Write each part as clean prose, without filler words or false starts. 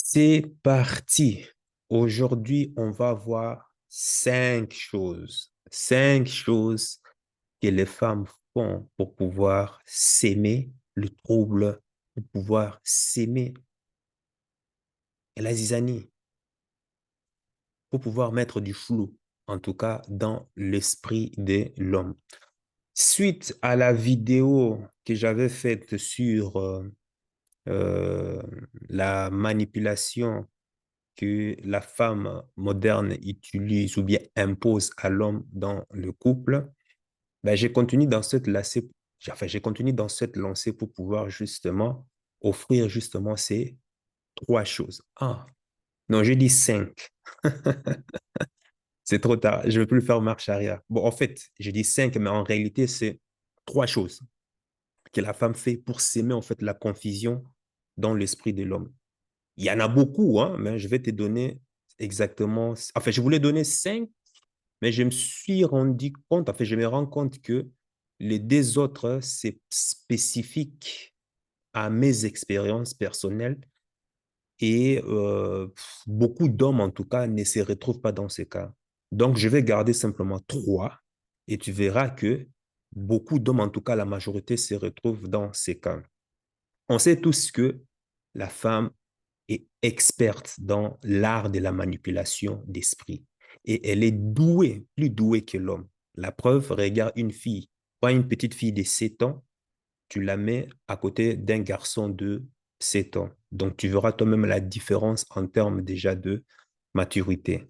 C'est parti. Aujourd'hui, on va voir cinq choses. Cinq choses que les femmes font pour pouvoir s'aimer le trouble, pour pouvoir s'aimer la zizanie, pour pouvoir mettre du flou, en tout cas dans l'esprit de l'homme. Suite à la vidéo que j'avais faite sur euh, la manipulation que la femme moderne utilise ou bien impose à l'homme dans le couple, ben, j'ai continué dans cette lancée, j'ai continué dans cette lancée pour pouvoir justement offrir justement ces trois choses. Ah, non, j'ai dit cinq. C'est trop tard. Je ne veux plus faire marche arrière. Bon, en fait, j'ai dit cinq, mais en réalité, c'est trois choses que la femme fait pour s'aimer, en fait, la confusion dans l'esprit de l'homme. Il y en a beaucoup, hein, mais je vais te donner exactement. Enfin, je voulais donner cinq, mais je me suis rendu compte, enfin, je me rends compte que les deux autres, c'est spécifique à mes expériences personnelles et beaucoup d'hommes, en tout cas, ne se retrouvent pas dans ces cas. Donc, je vais garder simplement trois et tu verras que beaucoup d'hommes, en tout cas, la majorité se retrouvent dans ces cas. On sait tous que la femme est experte dans l'art de la manipulation d'esprit. Et elle est douée, plus douée que l'homme. La preuve, regarde une fille, pas une petite fille de 7 ans, tu la mets à côté d'un garçon de 7 ans. Donc, tu verras toi-même la différence en termes déjà de maturité.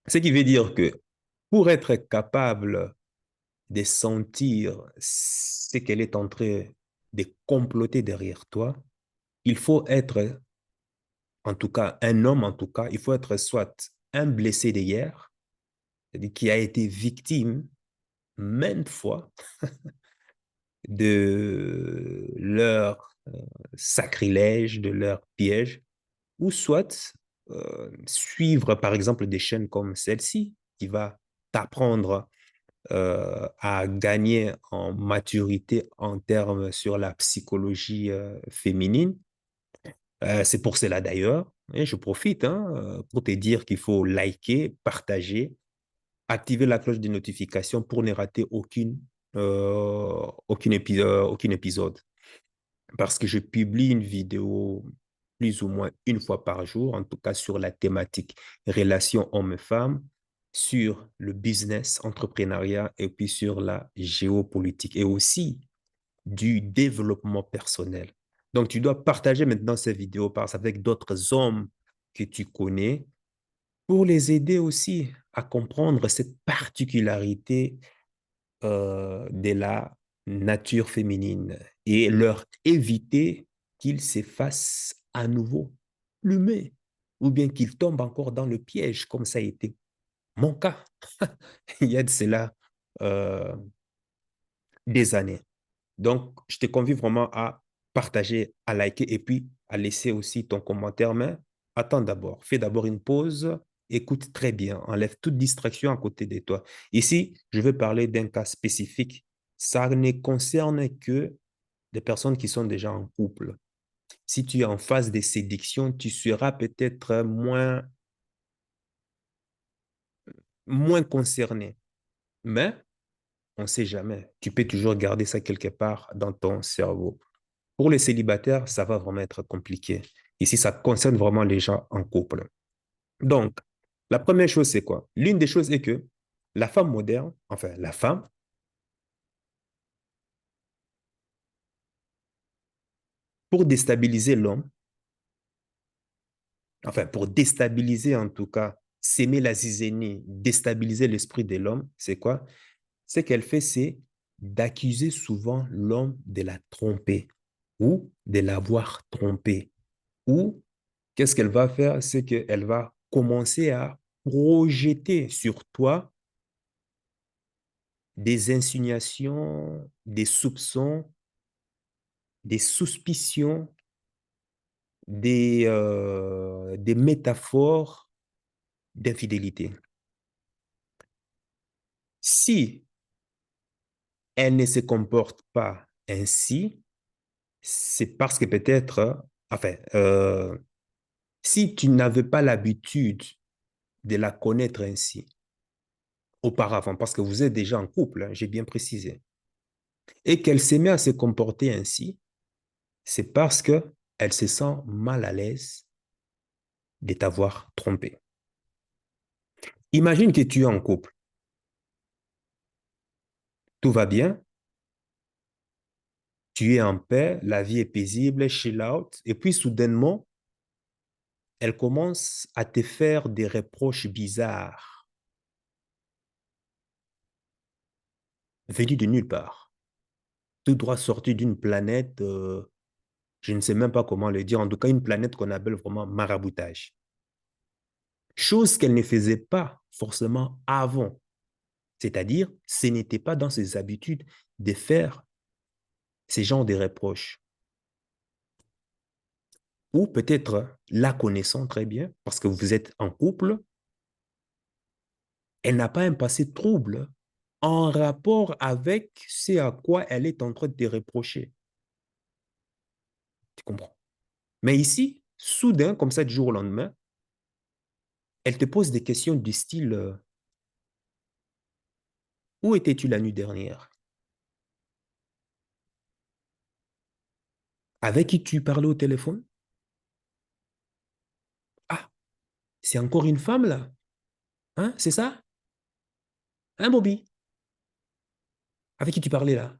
Ce qui veut dire que pour être capable de sentir ce qu'elle est en train de comploter derrière toi, il faut être en tout cas, un homme, en tout cas, il faut être soit un blessé de guerre, c'est-à-dire qui a été victime maintes fois de leur sacrilège, de leur piège, ou soit suivre, par exemple, des chaînes comme celle-ci, qui va t'apprendre à gagner en maturité en termes sur la psychologie féminine. C'est pour cela d'ailleurs, et je profite hein, pour te dire qu'il faut liker, partager, activer la cloche de notification pour ne rater aucun épisode. Parce que je publie une vidéo plus ou moins une fois par jour, en tout cas sur la thématique relations hommes-femmes, sur le business, entrepreneuriat et puis sur la géopolitique et aussi du développement personnel. Donc, tu dois partager maintenant ces vidéos avec d'autres hommes que tu connais pour les aider aussi à comprendre cette particularité de la nature féminine et leur éviter qu'ils s'effacent à nouveau plumés ou bien qu'ils tombent encore dans le piège comme ça a été mon cas il y a de cela euh, des années. Donc, je te convie vraiment à partager, à liker et puis à laisser aussi ton commentaire. Mais attends d'abord, fais d'abord une pause, écoute très bien, enlève toute distraction à côté de toi. Ici, je vais parler d'un cas spécifique. Ça ne concerne que des personnes qui sont déjà en couple. Si tu es en phase de séduction, tu seras peut-être moins concerné. Mais on ne sait jamais. Tu peux toujours garder ça quelque part dans ton cerveau. Pour les célibataires, ça va vraiment être compliqué. Ici, ça concerne vraiment les gens en couple. Donc, la première chose, c'est quoi? L'une des choses est que la femme moderne, enfin, la femme, pour déstabiliser l'homme, enfin, pour déstabiliser en tout cas, s'aimer la zizanie, déstabiliser l'esprit de l'homme, c'est quoi? Ce qu'elle fait, c'est d'accuser souvent l'homme de la tromper ou de l'avoir trompé. Ou qu'est-ce qu'elle va faire? C'est qu'elle va commencer à projeter sur toi des insinuations, des soupçons, des suspicions, des métaphores d'infidélité. Si elle ne se comporte pas ainsi, c'est parce que peut-être, enfin, Si tu n'avais pas l'habitude de la connaître ainsi auparavant, parce que vous êtes déjà en couple, hein, j'ai bien précisé, et qu'elle s'est mise à se comporter ainsi, c'est parce qu'elle se sent mal à l'aise de t'avoir trompé. Imagine que tu es en couple, tout va bien, tu es en paix, la vie est paisible, chill out, et puis soudainement, elle commence à te faire des reproches bizarres, venus de nulle part, tout droit sorti d'une planète, je ne sais même pas comment le dire, en tout cas une planète qu'on appelle vraiment maraboutage. Chose qu'elle ne faisait pas forcément avant. C'est-à-dire, ce n'était pas dans ses habitudes de faire ces genres de reproches. Ou peut-être la connaissant très bien, parce que vous êtes en couple, elle n'a pas un passé trouble en rapport avec ce à quoi elle est en train de te reprocher. Tu comprends? Mais ici, soudain, comme ça, du jour au lendemain, elle te pose des questions du style où étais-tu la nuit dernière? Avec qui tu parlais au téléphone? Ah, c'est encore une femme là? Hein, c'est ça? Hein, Bobby? Avec qui tu parlais là?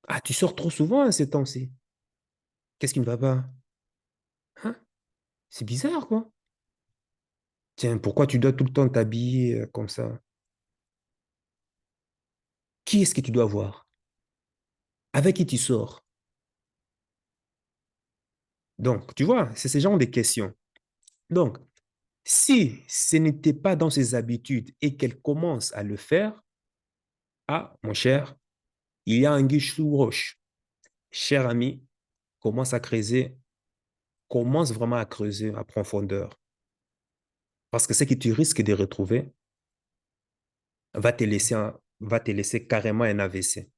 Ah, tu sors trop souvent hein, ces temps-ci. Qu'est-ce qui ne va pas? Hein? C'est bizarre, quoi. Tiens, pourquoi tu dois tout le temps t'habiller comme ça? Qui est-ce que tu dois voir? Avec qui tu sors? Donc, tu vois, c'est ce genre de questions. Donc, si ce n'était pas dans ses habitudes et qu'elle commence à le faire, ah, mon cher, il y a un guiche sous roche. Cher ami, commence à creuser, commence vraiment à creuser à profondeur. Parce que ce que tu risques de retrouver va te laisser carrément un AVC.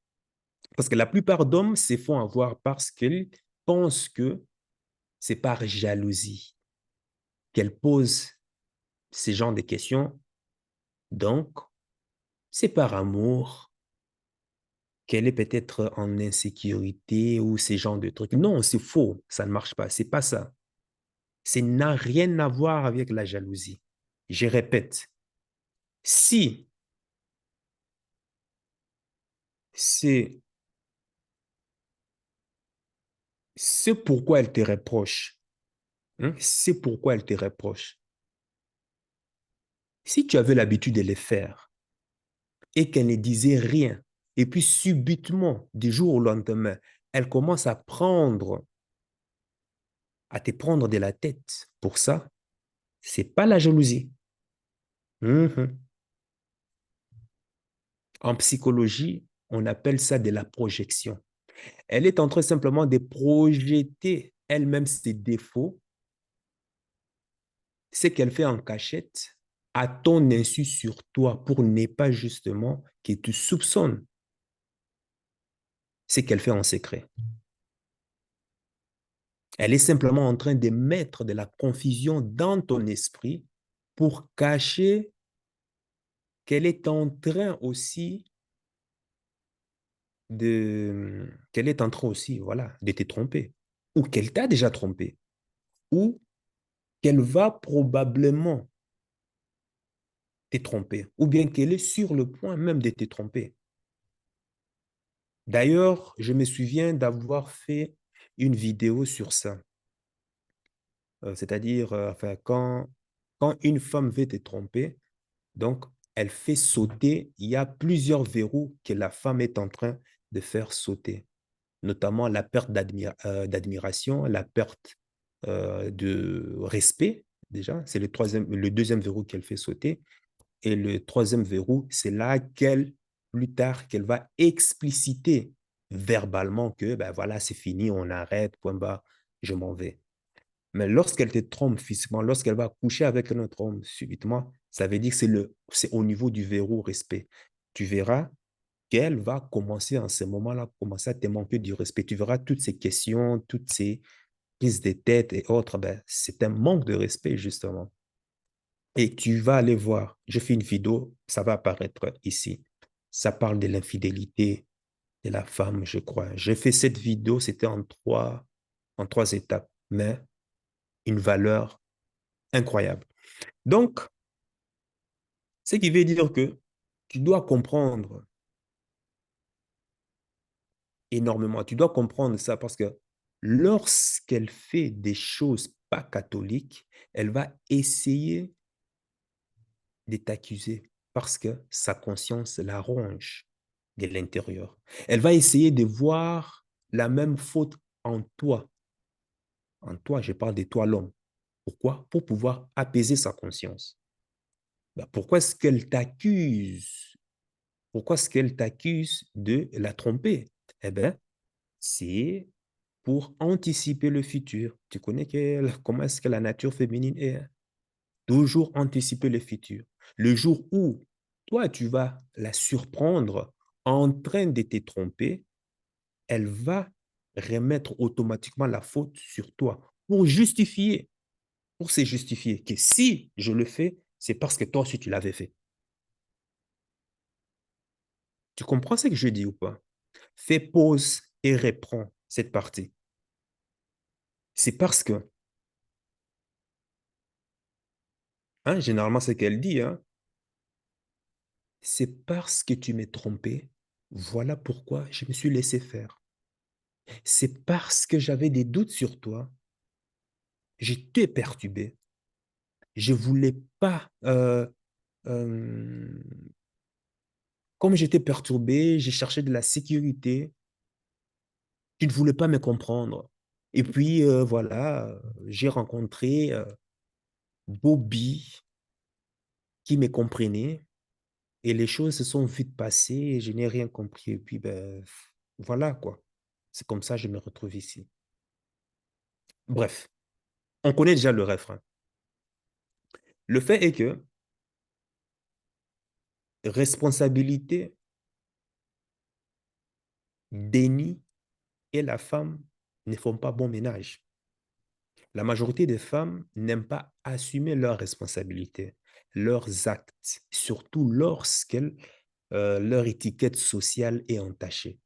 Parce que la plupart d'hommes se font avoir parce qu'ils pensent que c'est par jalousie qu'elles posent ce genre de questions. Donc, c'est par amour qu'elle est peut-être en insécurité ou ce genre de trucs. Non, c'est faux. Ça ne marche pas. C'est pas ça. Ça n'a rien à voir avec la jalousie. Je répète, si c'est c'est pourquoi elle te reproche, hein, c'est pourquoi elle te reproche. Si tu avais l'habitude de le faire et qu'elle ne disait rien, et puis subitement, du jour au lendemain, elle commence à te prendre de la tête pour ça, c'est pas la jalousie. Mhm. En psychologie, on appelle ça de la projection. Elle est en train simplement de projeter elle-même ses défauts, ce qu'elle fait en cachette, à ton insu sur toi pour ne pas justement que tu soupçonnes ce qu'elle fait en secret. Elle est simplement en train de mettre de la confusion dans ton esprit pour cacher qu'elle est en train aussi qu'elle est en train aussi, voilà, de te tromper, ou qu'elle t'a déjà trompé, ou qu'elle va probablement te tromper, ou bien qu'elle est sur le point même de te tromper. D'ailleurs, je me souviens d'avoir fait une vidéo sur ça. C'est-à-dire, enfin, quand une femme veut te tromper, donc, elle fait sauter, il y a plusieurs verrous que la femme est en train de faire sauter, notamment la perte d'admiration, la perte de respect, déjà, c'est le deuxième verrou qu'elle fait sauter. Et le troisième verrou, c'est là plus tard, qu'elle va expliciter verbalement que, ben voilà, c'est fini, on arrête, point barre, je m'en vais. Mais lorsqu'elle te trompe physiquement, lorsqu'elle va coucher avec un autre homme subitement, ça veut dire que c'est au niveau du verrou respect. Tu verras qu'elle va commencer en ce moment-là, commencer à te manquer du respect. Tu verras toutes ces questions, toutes ces prise de tête et autres, ben, c'est un manque de respect, justement. Et tu vas aller voir, je fais une vidéo, ça va apparaître ici. Ça parle de l'infidélité de la femme, je crois. J'ai fait cette vidéo, c'était en trois étapes, mais une valeur incroyable. Donc, ce qui veut dire que tu dois comprendre énormément. Tu dois comprendre ça parce que lorsqu'elle fait des choses pas catholiques, elle va essayer de t'accuser parce que sa conscience la ronge de l'intérieur. Elle va essayer de voir la même faute en toi. En toi, je parle de toi, l'homme. Pourquoi? Pour pouvoir apaiser sa conscience. Ben, pourquoi est-ce qu'elle t'accuse? Pourquoi est-ce qu'elle t'accuse de la tromper? Eh bien, c'est pour anticiper le futur. Tu connais comment est-ce que la nature féminine est, hein? Toujours anticiper le futur. Le jour où toi, tu vas la surprendre en train de te tromper, elle va remettre automatiquement la faute sur toi pour se justifier que si je le fais, c'est parce que toi aussi tu l'avais fait. Tu comprends ce que je dis ou pas? Fais pause et reprends cette partie. C'est parce que, hein, généralement, c'est qu'elle dit, hein, c'est parce que tu m'es trompé, voilà pourquoi je me suis laissé faire. C'est parce que j'avais des doutes sur toi, j'étais perturbé, je voulais pas, euh, comme j'étais perturbé, j'ai cherché de la sécurité, tu ne voulais pas me comprendre. Et puis, voilà, j'ai rencontré Bobby qui me comprenait et les choses se sont vite passées et je n'ai rien compris. Et puis, ben, voilà quoi. C'est comme ça que je me retrouve ici. Bref, on connaît déjà le refrain. Le fait est que responsabilité, déni et la femme ne font pas bon ménage. La majorité des femmes n'aiment pas assumer leurs responsabilités, leurs actes, surtout leur étiquette sociale est entachée.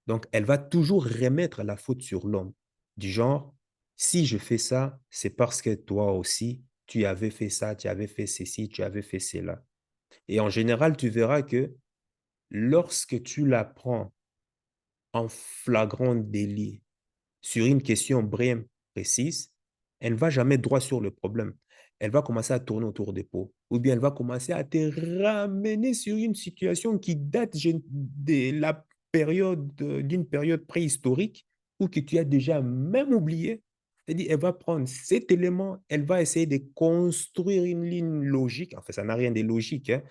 Donc, elle va toujours remettre la faute sur l'homme, du genre, si je fais ça, c'est parce que toi aussi, tu avais fait ça, tu avais fait ceci, tu avais fait cela. Et en général, tu verras que lorsque tu la prends en flagrant délit sur une question bien précise, elle ne va jamais droit sur le problème. Elle va commencer à tourner autour des pots. Ou bien elle va commencer à te ramener sur une situation qui date de la période, d'une période préhistorique ou que tu as déjà même oublié. C'est-à-dire, elle va prendre cet élément, elle va essayer de construire une ligne logique. Enfin, ça n'a rien de logique, hein.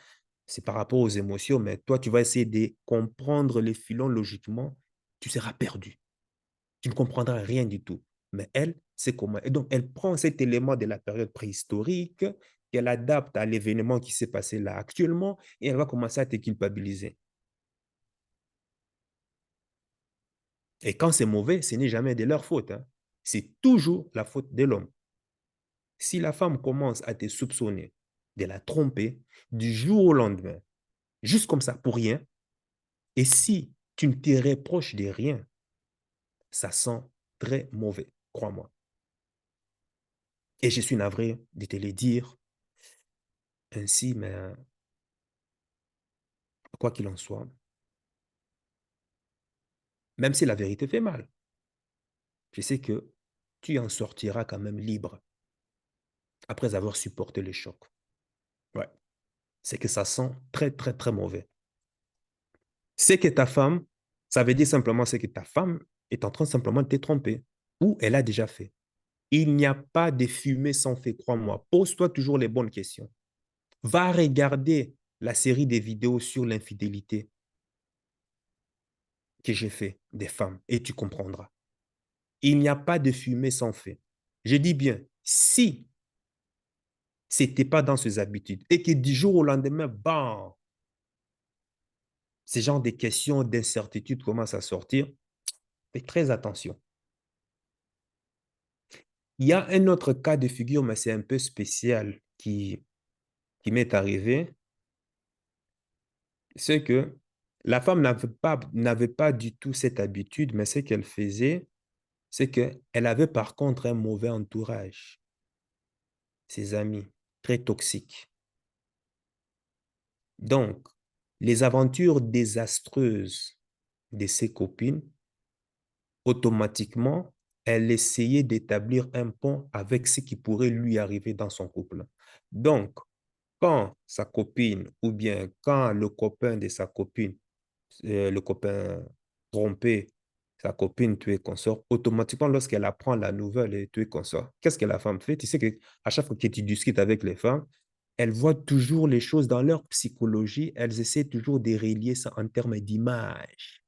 C'est par rapport aux émotions, mais toi, tu vas essayer de comprendre les filons logiquement. Tu seras perdu. Tu ne comprendras rien du tout. Mais elle, c'est comment. Et donc, elle prend cet élément de la période préhistorique, qu'elle adapte à l'événement qui s'est passé là actuellement, et elle va commencer à te culpabiliser. Et quand c'est mauvais, ce n'est jamais de leur faute, hein. C'est toujours la faute de l'homme. Si la femme commence à te soupçonner de la tromper du jour au lendemain, juste comme ça, pour rien, et si tu ne te reproches de rien, ça sent très mauvais, crois-moi. Et je suis navré de te le dire ainsi, mais quoi qu'il en soit, même si la vérité fait mal, je sais que tu en sortiras quand même libre après avoir supporté le choc. Ouais. C'est que ça sent très, très, très mauvais. C'est que ta femme, ça veut dire simplement c'est que ta femme est en train simplement de te tromper ou elle a déjà fait. Il n'y a pas de fumée sans feu, crois-moi. Pose-toi toujours les bonnes questions. Va regarder la série des vidéos sur l'infidélité que j'ai fait des femmes et tu comprendras. Il n'y a pas de fumée sans feu. Je dis bien, si c'était pas dans ses habitudes et que du jour au lendemain, bam, ces genres de questions d'incertitude commencent à sortir, fais très attention. Il y a un autre cas de figure, mais c'est un peu spécial qui m'est arrivé. C'est que la femme n'avait pas du tout cette habitude, mais ce qu'elle faisait, c'est qu'elle avait par contre un mauvais entourage, ses amis, très toxiques. Donc, les aventures désastreuses de ses copines, automatiquement, elle essayait d'établir un pont avec ce qui pourrait lui arriver dans son couple. Donc, quand sa copine ou bien quand le copain de sa copine, le copain trompé, sa copine tuée consort, automatiquement, lorsqu'elle apprend la nouvelle et tuée consort, qu'est-ce que la femme fait? Tu sais qu'à chaque fois que tu discutes avec les femmes, elles voient toujours les choses dans leur psychologie, elles essaient toujours de relier ça en termes d'image.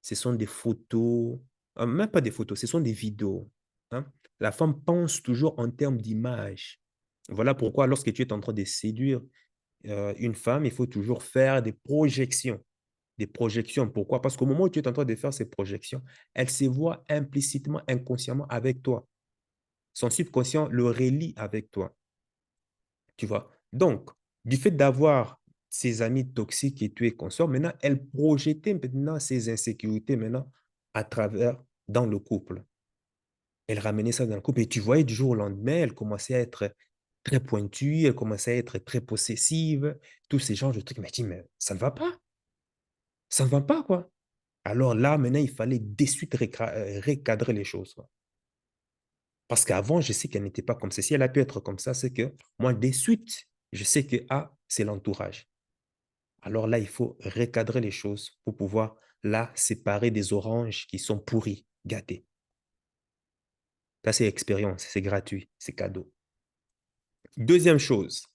Ce sont des photos, même pas des photos, ce sont des vidéos. Hein. La femme pense toujours en termes d'image. Voilà pourquoi lorsque tu es en train de séduire une femme, il faut toujours faire des projections. Des projections. Pourquoi? Parce qu'au moment où tu es en train de faire ces projections, elle se voit implicitement, inconsciemment avec toi. Son subconscient le relie avec toi. Tu vois? Donc, du fait d'avoir ses amis toxiques et tu es consort, maintenant, elle projetait maintenant ses insécurités maintenant à travers dans le couple. Elle ramenait ça dans le couple et tu voyais du jour au lendemain, elle commençait à être très pointue, elle commençait à être très possessive, tous ces genres de trucs. Mais je dis, mais ça ne va pas. Ça ne va pas, quoi. Alors là, maintenant, il fallait de suite recadrer les choses, quoi. Parce qu'avant, je sais qu'elle n'était pas comme ça. Si elle a pu être comme ça, c'est que moi, de suite, je sais que, ah, c'est l'entourage. Alors là, il faut recadrer les choses pour pouvoir, là, séparer des oranges qui sont pourries, gâtées. Ça, c'est expérience, c'est gratuit, c'est cadeau. Deuxième chose,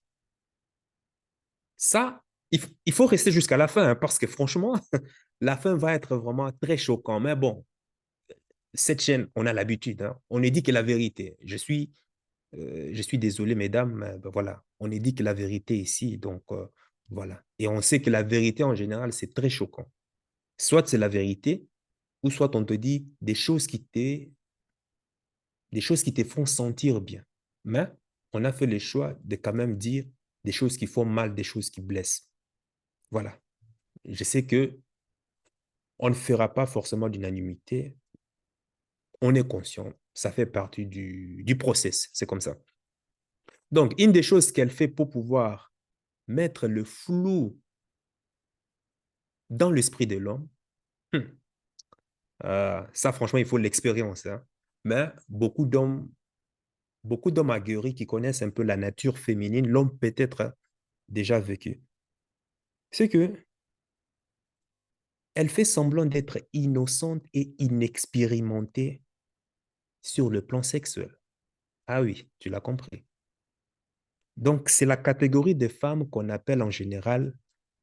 ça, il faut rester jusqu'à la fin, hein, parce que franchement, la fin va être vraiment très choquant. Mais bon, cette chaîne, on a l'habitude, hein. On ne dit que la vérité. Je suis désolé, mesdames, mais ben voilà, on est dit que la vérité ici, donc voilà. Et on sait que la vérité, en général, c'est très choquant. Soit c'est la vérité, ou soit on te dit des choses qui te font sentir bien. Mais on a fait le choix de quand même dire des choses qui font mal, des choses qui blessent. Voilà. Je sais que on ne fera pas forcément d'unanimité. On est conscient. Ça fait partie du process. C'est comme ça. Donc, une des choses qu'elle fait pour pouvoir mettre le flou dans l'esprit de l'homme, hmm, ça, franchement, il faut l'expérience. Hein. Mais beaucoup d'hommes aguerris qui connaissent un peu la nature féminine l'ont peut-être déjà vécu. C'est que elle fait semblant d'être innocente et inexpérimentée sur le plan sexuel. Ah oui, tu l'as compris. Donc, c'est la catégorie de femmes qu'on appelle en général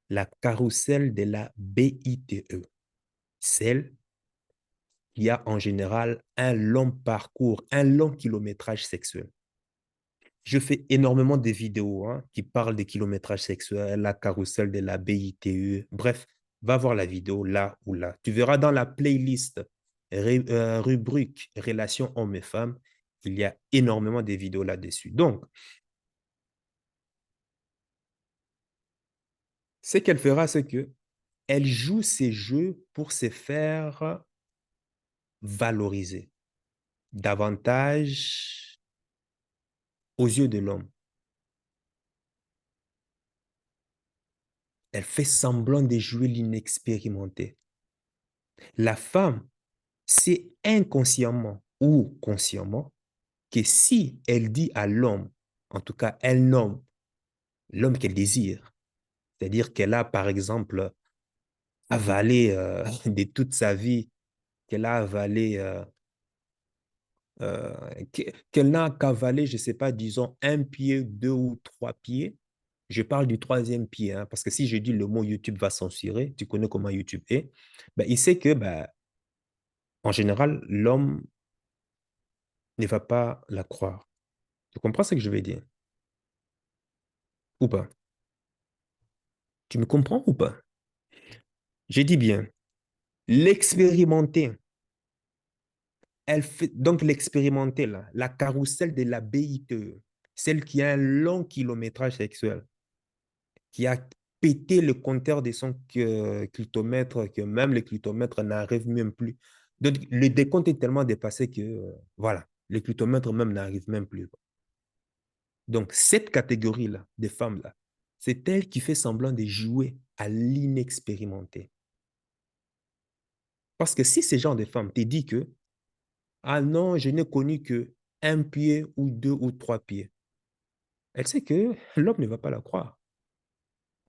la carrousel de la BITE, celle qui a en général un long parcours, un long kilométrage sexuel. Je fais énormément de vidéos hein, qui parlent des kilométrages sexuels, la carrousel de la BITE. Bref, va voir la vidéo là ou là. Tu verras dans la playlist rubrique relations hommes et femmes, il y a énormément de vidéos là-dessus. Donc, ce qu'elle fera, c'est que elle joue ces jeux pour se faire valoriser davantage aux yeux de l'homme. Elle fait semblant de jouer l'inexpérimenté. La femme c'est inconsciemment ou consciemment que si elle dit à l'homme, en tout cas, elle nomme l'homme qu'elle désire, c'est-à-dire qu'elle a, par exemple, avalé de toute sa vie, qu'elle a avalé, euh, qu'elle n'a qu'avalé, je ne sais pas, disons, un pied, deux ou trois pieds. Je parle du troisième pied, hein, parce que si je dis le mot YouTube va censurer, tu connais comment YouTube est, ben, il sait que, ben, en général, l'homme ne va pas la croire. Tu comprends ce que je veux dire? Ou pas? Tu me comprends ou pas? J'ai dit bien, l'expérimenter Elle fait donc l'expérimenter là, la carrousel de la BITE, celle qui a un long kilométrage sexuel, qui a pété le compteur de son clitomètre, que même le clitomètre n'arrive même plus. Donc, le décompte est tellement dépassé que, voilà, le clitomètre même n'arrive même plus. Donc, cette catégorie-là, de femmes-là, c'est elle qui fait semblant de jouer à l'inexpérimenté. Parce que si ces genre de femmes te dit que, ah non, je n'ai connu que un pied ou deux ou trois pieds, elle sait que l'homme ne va pas la croire.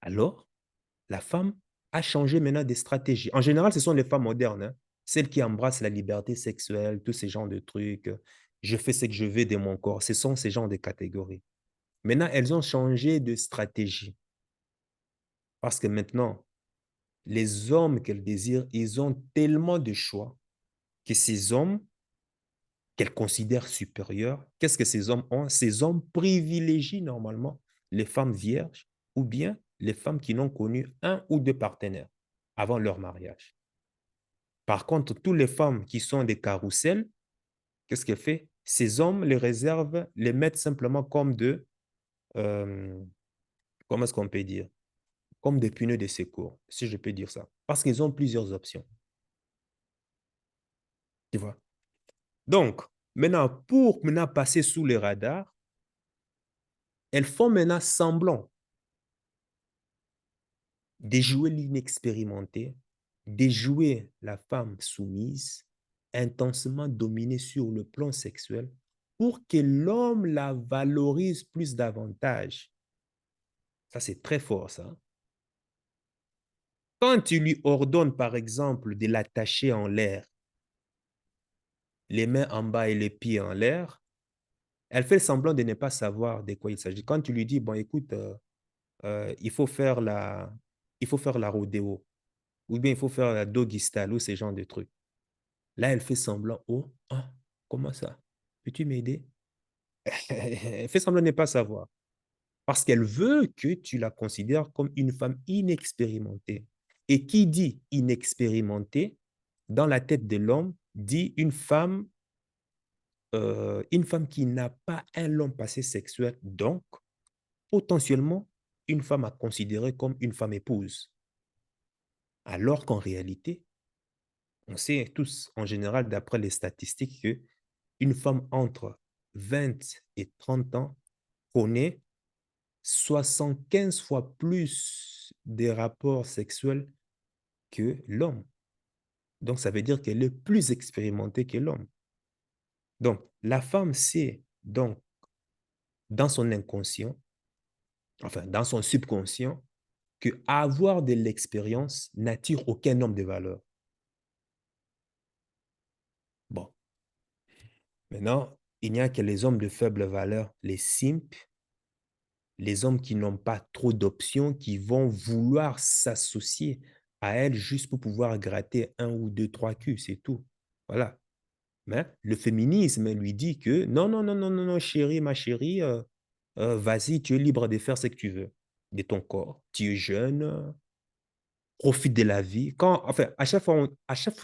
Alors, la femme a changé maintenant des stratégies. En général, ce sont les femmes modernes, hein, celles qui embrassent la liberté sexuelle, tous ces genres de trucs. Je fais ce que je veux de mon corps. Ce sont ces genres de catégories. Maintenant, elles ont changé de stratégie. Parce que maintenant, les hommes qu'elles désirent, ils ont tellement de choix que ces hommes qu'elles considèrent supérieurs, qu'est-ce que ces hommes ont? Ces hommes privilégient normalement les femmes vierges ou bien les femmes qui n'ont connu un ou deux partenaires avant leur mariage. Par contre, toutes les femmes qui sont des carrousels, qu'est-ce qu'elles font? Ces hommes les réservent, les mettent simplement comme euh, comment est-ce qu'on peut dire? Comme des pneus de secours, si je peux dire ça. Parce qu'ils ont plusieurs options. Tu vois? Donc, maintenant, pour maintenant passer sous les radars, elles font maintenant semblant déjouer l'inexpérimenté, déjouer la femme soumise, intensement dominée sur le plan sexuel, pour que l'homme la valorise plus davantage. Ça, c'est très fort, ça. Quand tu lui ordonnes, par exemple, de l'attacher en l'air, les mains en bas et les pieds en l'air, elle fait semblant de ne pas savoir de quoi il s'agit. Quand tu lui dis, bon, écoute, il faut faire la rodéo, ou bien il faut faire la doggy style, ou ce genre de trucs. Là, elle fait semblant, oh, ah, comment ça? Peux-tu m'aider? Elle fait semblant de ne pas savoir. Parce qu'elle veut que tu la considères comme une femme inexpérimentée. Et qui dit inexpérimentée, dans la tête de l'homme, dit une femme qui n'a pas un long passé sexuel, donc potentiellement une femme à considérer comme une femme épouse. Alors qu'en réalité, on sait tous, en général, d'après les statistiques, que une femme entre 20 et 30 ans connaît 75 fois plus des rapports sexuels que l'homme. Donc, ça veut dire qu'elle est plus expérimentée que l'homme. Donc, la femme sait, donc, dans son inconscient, enfin, dans son subconscient, que avoir de l'expérience n'attire aucun homme de valeur. Bon, maintenant, il n'y a que les hommes de faible valeur, les simps, les hommes qui n'ont pas trop d'options, qui vont vouloir s'associer à elle juste pour pouvoir gratter un ou deux, trois culs, c'est tout. Voilà. Mais le féminisme lui dit que non, non, non, non, non, non, chérie, ma chérie, vas-y, tu es libre de faire ce que tu veux de ton corps. Tu es jeune, profite de la vie. Quand, enfin, à chaque fois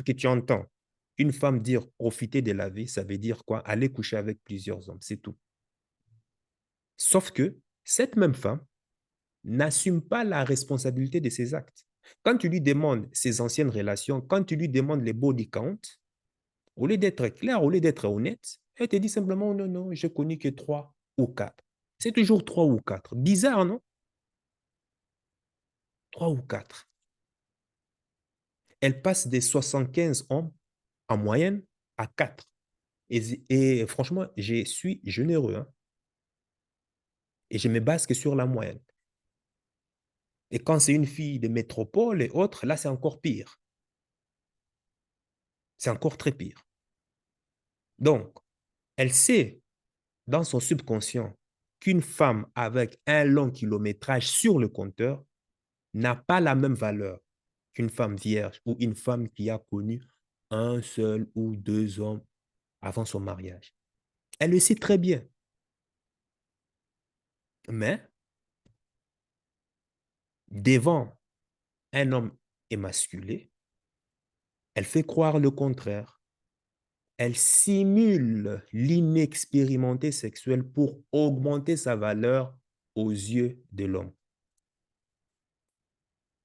que tu entends une femme dire profiter de la vie, ça veut dire quoi? Aller coucher avec plusieurs hommes, c'est tout. Sauf que cette même femme n'assume pas la responsabilité de ses actes. Quand tu lui demandes ses anciennes relations, quand tu lui demandes les body count, au lieu d'être clair, au lieu d'être honnête, elle te dit simplement non, non, je connu que trois ou quatre. C'est toujours trois ou quatre. Bizarre, non? Trois ou quatre. Elle passe des 75 hommes en moyenne à quatre. Et franchement, je suis généreux, hein, et je me base que sur la moyenne. Et quand c'est une fille de métropole et autres, là, c'est encore pire. C'est encore très pire. Donc, elle sait dans son subconscient qu'une femme avec un long kilométrage sur le compteur n'a pas la même valeur qu'une femme vierge ou une femme qui a connu un seul ou deux hommes avant son mariage. Elle le sait très bien. Mais devant un homme émasculé, elle fait croire le contraire. Elle simule l'inexpérimenté sexuel pour augmenter sa valeur aux yeux de l'homme,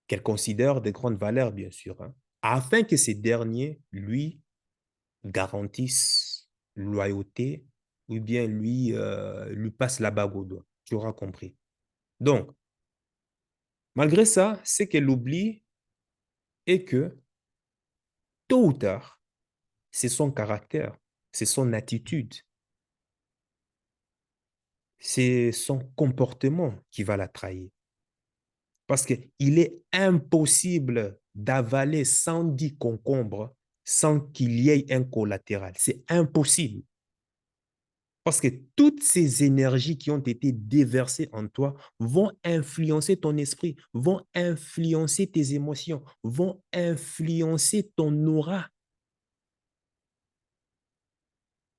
qu'elle considère de grandes valeurs, bien sûr, hein, afin que ces derniers lui garantissent loyauté ou bien lui passent la bague au doigt. Tu auras compris. Donc, malgré ça, ce qu'elle oublie est que, tôt ou tard, c'est son caractère, c'est son attitude, c'est son comportement qui va la trahir. Parce qu'il est impossible d'avaler 110 concombres sans qu'il y ait un collatéral. C'est impossible. Parce que toutes ces énergies qui ont été déversées en toi vont influencer ton esprit, vont influencer tes émotions, vont influencer ton aura,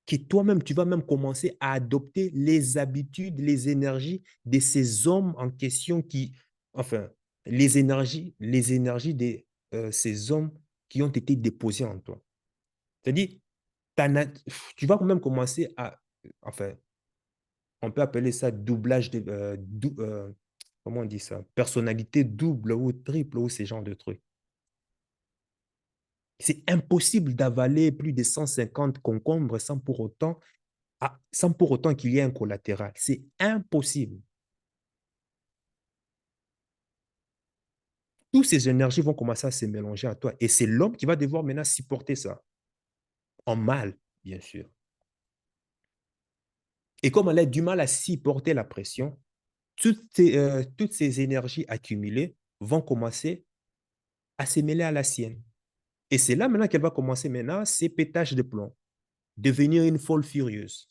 que toi-même, tu vas même commencer à adopter les habitudes, les énergies de ces hommes en question enfin, les énergies de ces hommes qui ont été déposés en toi. C'est-à-dire, tu vas même commencer enfin, on peut appeler ça doublage comment on dit ça? Personnalité double ou triple ou ce genre de trucs. C'est impossible d'avaler plus de 150 concombres sans pour autant qu'il y ait un collatéral. C'est impossible. Toutes ces énergies vont commencer à se mélanger à toi. Et c'est l'homme qui va devoir maintenant supporter ça. En mal, bien sûr. Et comme elle a du mal à supporter la pression, toutes ces énergies accumulées vont commencer à se mêler à la sienne. Et c'est là maintenant qu'elle va commencer maintenant ses pétages de plomb, devenir une folle furieuse.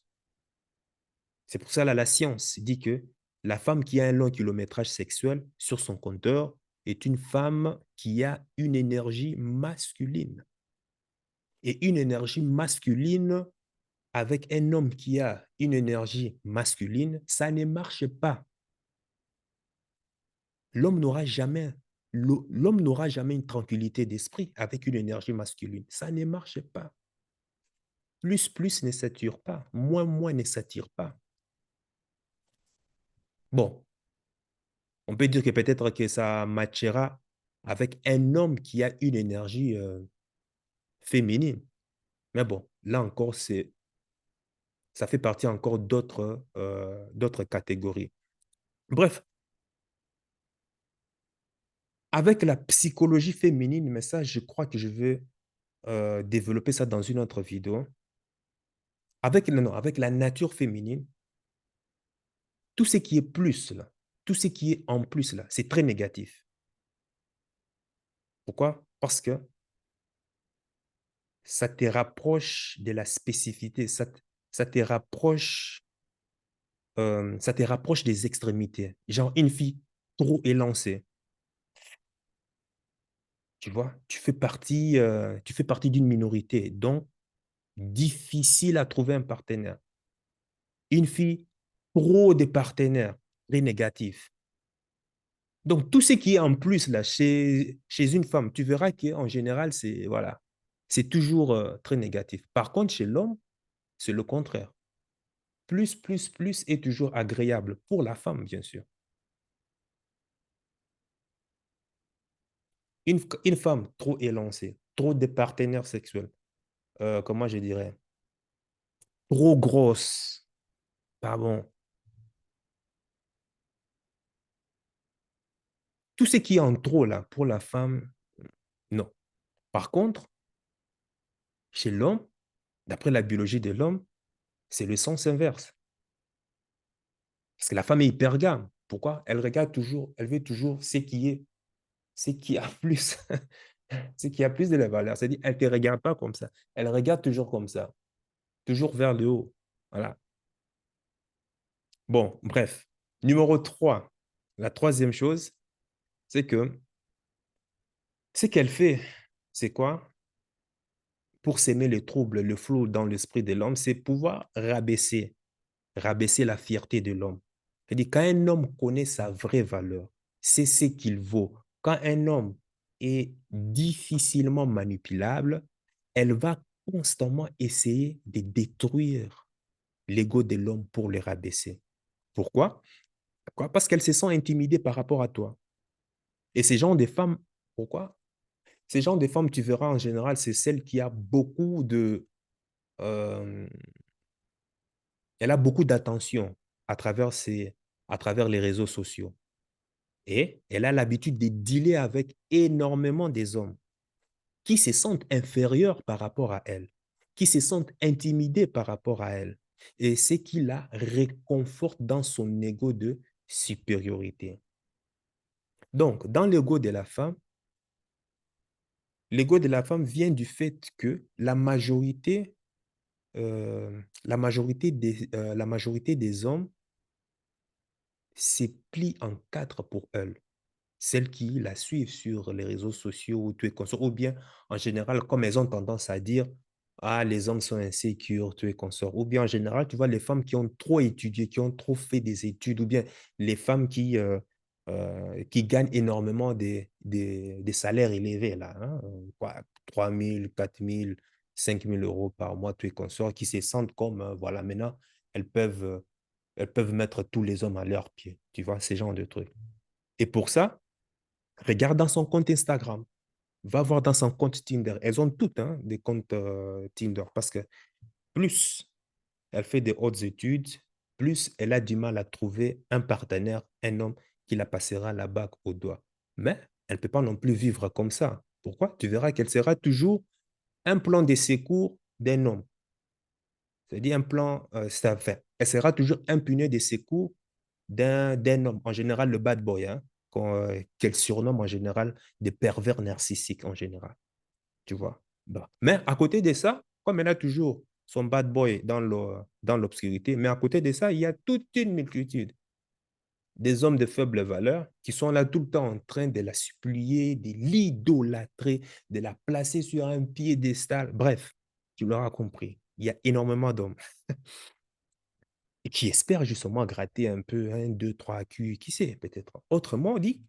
C'est pour ça là, la science dit que la femme qui a un long kilométrage sexuel sur son compteur est une femme qui a une énergie masculine. Et une énergie masculine avec un homme qui a une énergie masculine, ça ne marche pas. L'homme n'aura jamais, l'homme n'aura jamais une tranquillité d'esprit avec une énergie masculine. Ça ne marche pas. Plus ne s'attire pas. Moins ne s'attire pas. Bon, on peut dire que peut-être que ça matchera avec un homme qui a une énergie féminine. Mais bon, là encore, ça fait partie encore d'autres catégories. Bref, avec la psychologie féminine, mais ça, je crois que je vais développer ça dans une autre vidéo. Non, avec la nature féminine, tout ce qui est plus, là, tout ce qui est en plus, là, c'est très négatif. Pourquoi? Parce que ça te rapproche de la spécificité, ça te rapproche des extrémités. Genre, une fille trop élancée, tu vois, tu fais partie d'une minorité, donc difficile à trouver un partenaire. Une fille trop de partenaires, très négatif. Donc, tout ce qui est en plus là, chez une femme, tu verras qu'en général, voilà, c'est toujours très négatif. Par contre, chez l'homme, c'est le contraire. Plus est toujours agréable pour la femme, bien sûr. Une femme trop élancée, trop de partenaires sexuels, comment je dirais, trop grosse, pardon, tout ce qui est en trop là, pour la femme, non. Par contre, chez l'homme, d'après la biologie de l'homme, c'est le sens inverse. Parce que la femme est hypergame. Pourquoi? Elle regarde toujours, elle veut toujours ce qui a plus, ce qui a plus de la valeur. C'est-à-dire, elle ne te regarde pas comme ça. Elle regarde toujours comme ça, toujours vers le haut. Voilà. Bon, bref. Numéro 3. La troisième chose, c'est que ce qu'elle fait, c'est quoi? Pour s'aimer les troubles, le flou dans l'esprit de l'homme, c'est pouvoir rabaisser la fierté de l'homme. C'est-à-dire, quand un homme connaît sa vraie valeur, c'est ce qu'il vaut. Quand un homme est difficilement manipulable, elle va constamment essayer de détruire l'ego de l'homme pour le rabaisser. Pourquoi? Pourquoi? Parce qu'elle se sent intimidée par rapport à toi. Et ces gens de femmes, pourquoi? Ces gens de femmes, tu verras en général, c'est celle qui a beaucoup de... euh, elle a beaucoup d'attention à travers à travers les réseaux sociaux. Et elle a l'habitude de dealer avec énormément des hommes qui se sentent inférieurs par rapport à elle, qui se sentent intimidés par rapport à elle. Et c'est qui la réconforte dans son ego de supériorité. Donc, dans l'ego de la femme vient du fait que la majorité des hommes se plient en quatre pour elle. Celles qui la suivent sur les réseaux sociaux ou tout est consort, ou bien en général, comme elles ont tendance à dire, ah, les hommes sont insécures, tout est consort, ou bien en général, tu vois, les femmes qui ont trop étudié, qui ont trop fait des études, ou bien les femmes qui gagnent énormément des salaires élevés, là, hein, quoi, 3 000, 4 000, 5 000 euros par mois, tout est consort, qui se sentent comme, voilà, maintenant, elles peuvent, euh, elles peuvent mettre tous les hommes à leurs pieds, tu vois, ces genres de trucs. Et pour ça, regarde dans son compte Instagram. Va voir dans son compte Tinder. Elles ont toutes hein, des comptes Tinder parce que plus elle fait des hautes études, plus elle a du mal à trouver un partenaire, un homme qui la passera la bague au doigt. Mais elle ne peut pas non plus vivre comme ça. Pourquoi? Tu verras qu'elle sera toujours un plan de secours d'un homme. C'est-à-dire un plan, ça fait. Elle sera toujours un punier de secours d'un homme, en général le bad boy, hein, qu'elle surnomme en général des pervers narcissiques en général, tu vois. Bah. Mais à côté de ça, comme elle a toujours son bad boy dans l'obscurité, mais à côté de ça, il y a toute une multitude des hommes de faible valeur qui sont là tout le temps en train de la supplier, de l'idolâtrer, de la placer sur un piédestal. Bref, tu l'auras compris. Il y a énormément d'hommes et qui espèrent justement gratter un peu, un, deux, trois Q, qui sait, peut-être. Autrement dit,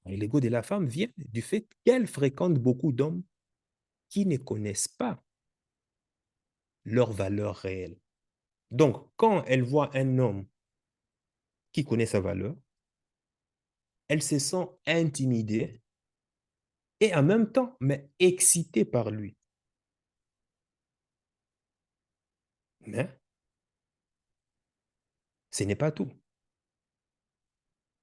l'ego de la femme vient du fait qu'elle fréquente beaucoup d'hommes qui ne connaissent pas leur valeur réelle. Donc, quand elle voit un homme qui connaît sa valeur, elle se sent intimidée et en même temps, mais excitée par lui. Mais ce n'est pas tout.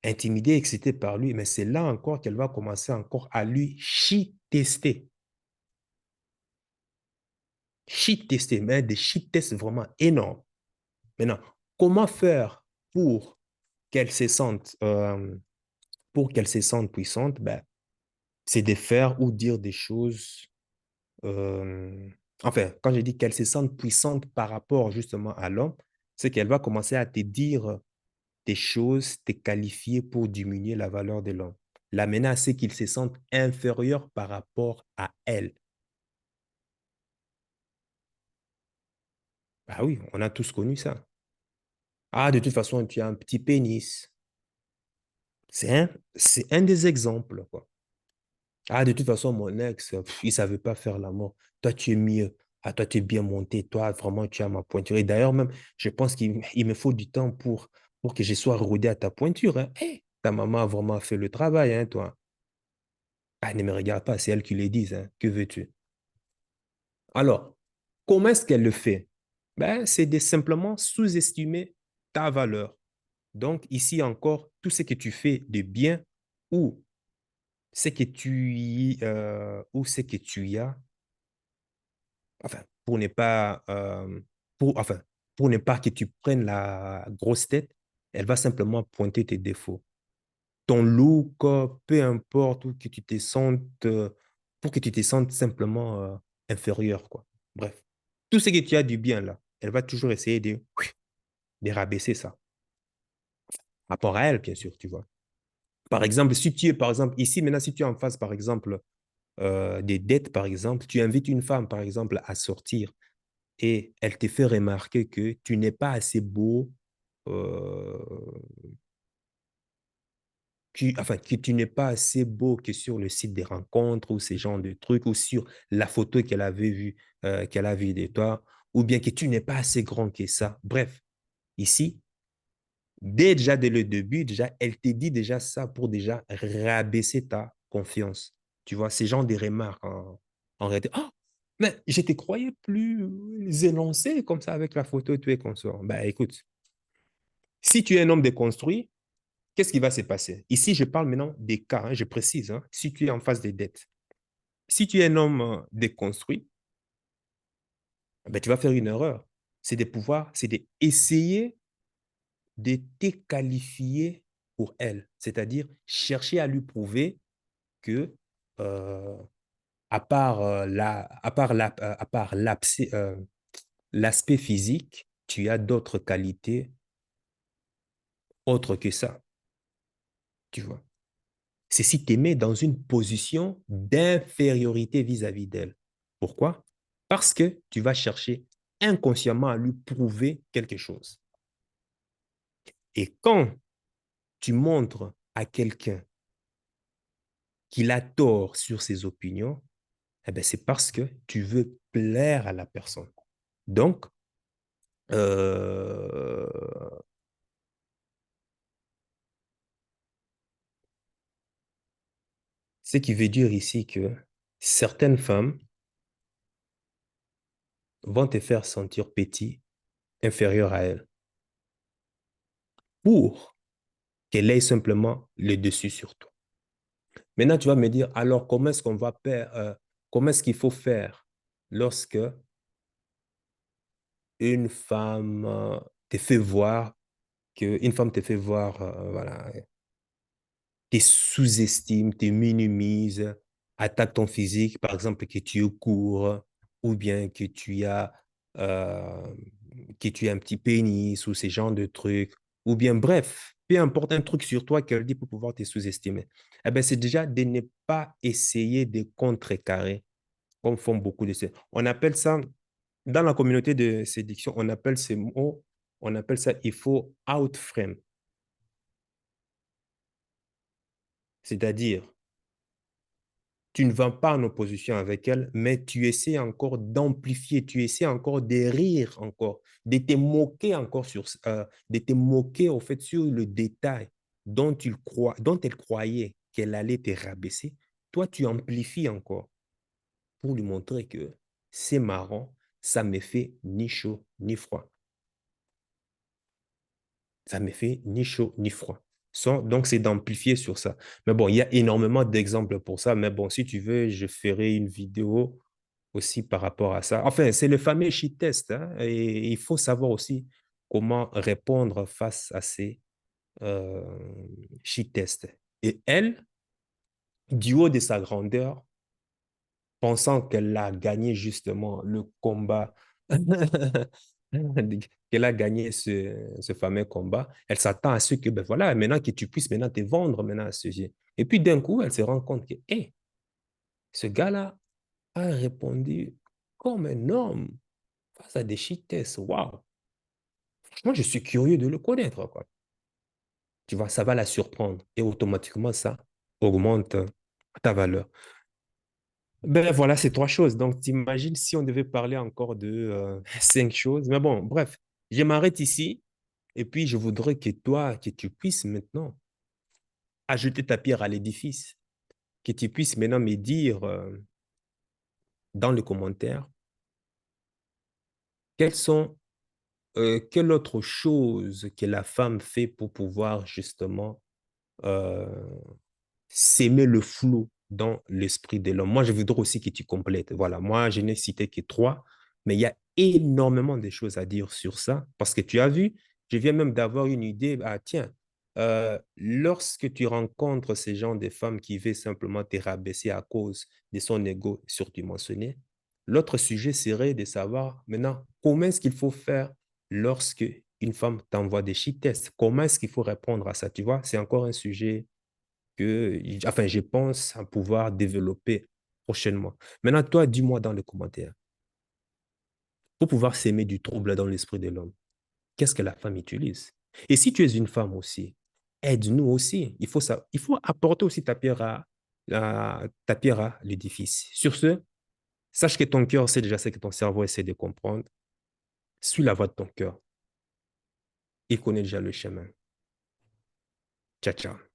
Intimidée, excitée par lui, mais c'est là encore qu'elle va commencer encore à lui shit-tester. Shit-tester, mais des shit-tests vraiment énormes. Maintenant, comment faire pour qu'elle se sente, puissante? Ben, c'est de faire ou dire des choses. euh, enfin, quand je dis qu'elle se sente puissante par rapport justement à l'homme, c'est qu'elle va commencer à te dire des choses, te qualifier pour diminuer la valeur de l'homme. La menace, c'est qu'il se sente inférieur par rapport à elle. Ah oui, on a tous connu ça. Ah, de toute façon, tu as un petit pénis. C'est un des exemples, quoi. Ah, de toute façon, mon ex, il ne savait pas faire l'amour. Toi, tu es mieux. Ah, toi, tu es bien monté. Toi, vraiment, tu as ma pointure. Et d'ailleurs, même, je pense qu'il me faut du temps pour que je sois rodé à ta pointure. Hein. Hey, ta maman a vraiment fait le travail, hein, toi. Ah, ne me regarde pas, c'est elle qui le dit. Hein. Que veux-tu? Alors, comment est-ce qu'elle le fait? Ben, c'est de simplement sous-estimer ta valeur. Donc, ici encore, tout ce que tu fais de bien ou ou ce que tu y as, enfin, enfin, pour ne pas que tu prennes la grosse tête, elle va simplement pointer tes défauts. Ton look, peu importe, ou que tu te sentes, pour que tu te sentes simplement inférieur, quoi. Bref, tout ce que tu as du bien là, elle va toujours essayer de rabaisser ça. Par rapport à elle, bien sûr, tu vois. Par exemple, si tu es, par exemple, ici, maintenant, si tu es en face, par exemple, des dettes, par exemple, tu invites une femme, par exemple, à sortir et elle te fait remarquer que tu n'es pas assez beau, euh, que tu n'es pas assez beau que sur le site des rencontres ou ce genre de trucs, ou sur la photo qu'elle avait vue, qu'elle a vue de toi, ou bien que tu n'es pas assez grand que ça. Bref, ici, déjà dès le début, déjà, elle te dit déjà ça pour déjà rabaisser ta confiance. Tu vois, ces gens de remarques en réalité. Ah, mais je te croyais plus élancé comme ça avec la photo et tout et consort. Ben écoute, si tu es un homme déconstruit, qu'est-ce qui va se passer? Ici, je parle maintenant des cas, hein, je précise, hein, si tu es en face des dettes. Si tu es un homme déconstruit, ben, tu vas faire une erreur. C'est d'essayer de te qualifier pour elle, c'est-à-dire chercher à lui prouver que, euh, à part l'aspect physique, tu as d'autres qualités autres que ça, tu vois. C'est si tu mets dans une position d'infériorité vis-à-vis d'elle. Pourquoi? Parce que tu vas chercher inconsciemment à lui prouver quelque chose. Et quand tu montres à quelqu'un qu'il a tort sur ses opinions, eh ben, c'est parce que tu veux plaire à la personne. Donc, euh, ce qui veut dire ici que certaines femmes vont te faire sentir petit, inférieur à elles, pour qu'elle ait simplement le dessus sur toi. Maintenant, tu vas me dire, alors comment est-ce qu'il faut faire lorsque une femme te fait voir une femme te fait voir, voilà, te sous-estime, te minimise, attaque ton physique, par exemple, que tu es court, ou bien euh, que tu as un petit pénis, ou ce genre de trucs, ou bien, bref, peu importe un truc sur toi qu'elle dit pour pouvoir te sous-estimer. Eh bien, c'est déjà de ne pas essayer de contrecarrer, comme font beaucoup de ces. On appelle ça, dans la communauté de séduction, on appelle ces mots, on appelle ça, il faut outframe, c'est-à-dire, tu ne vas pas en opposition avec elle, mais tu essaies encore d'amplifier, tu essaies encore de rire encore, de te moquer encore de te moquer au fait sur le détail dont elle croyait qu'elle allait te rabaisser. Toi, tu amplifies encore pour lui montrer que c'est marrant, ça me fait ni chaud ni froid. Ça me fait ni chaud ni froid. Donc, c'est d'amplifier sur ça. Mais bon, il y a énormément d'exemples pour ça. Mais bon, si tu veux, je ferai une vidéo aussi par rapport à ça. Enfin, c'est le fameux shit test, hein, et il faut savoir aussi comment répondre face à ces euh, shit tests. Et elle, du haut de sa grandeur, pensant qu'elle a gagné justement le combat, qu'elle a gagné ce fameux combat, elle s'attend à ce que, ben voilà, maintenant que tu puisses maintenant te vendre maintenant à ce sujet. Et puis d'un coup, elle se rend compte que, hé, ce gars-là a répondu comme un homme face à des shit tests. Waouh! Franchement, je suis curieux de le connaître, quoi. Tu vois, ça va la surprendre et automatiquement, ça augmente ta valeur. Ben voilà, c'est trois choses. Donc, t'imagines si on devait parler encore de cinq choses. Mais bon, bref, je m'arrête ici et puis je voudrais que toi, que tu puisses maintenant ajouter ta pierre à l'édifice, que tu puisses maintenant me dire dans les commentaires quelle autre chose que la femme fait pour pouvoir justement euh, s'aimer le flou dans l'esprit de l'homme. Moi, je voudrais aussi que tu complètes. Voilà, moi, je n'ai cité que trois, mais il y a énormément de choses à dire sur ça, parce que tu as vu, je viens même d'avoir une idée. Ah, tiens, lorsque tu rencontres ces gens de femmes qui veulent simplement te rabaisser à cause de son ego surdimensionné, l'autre sujet serait de savoir maintenant comment est-ce qu'il faut faire lorsque une femme t'envoie des shit tests. Comment est-ce qu'il faut répondre à ça? Tu vois, c'est encore un sujet enfin, je pense à pouvoir développer prochainement. Maintenant, toi, dis-moi dans les commentaires, pour pouvoir s'aimer du trouble dans l'esprit de l'homme, qu'est-ce que la femme utilise? Et si tu es une femme aussi, aide-nous aussi. Il faut apporter aussi ta pierre à l'édifice. Sur ce, sache que ton cœur sait déjà ce que ton cerveau essaie de comprendre. Suis la voie de ton cœur. Il connaît déjà le chemin. Ciao, ciao.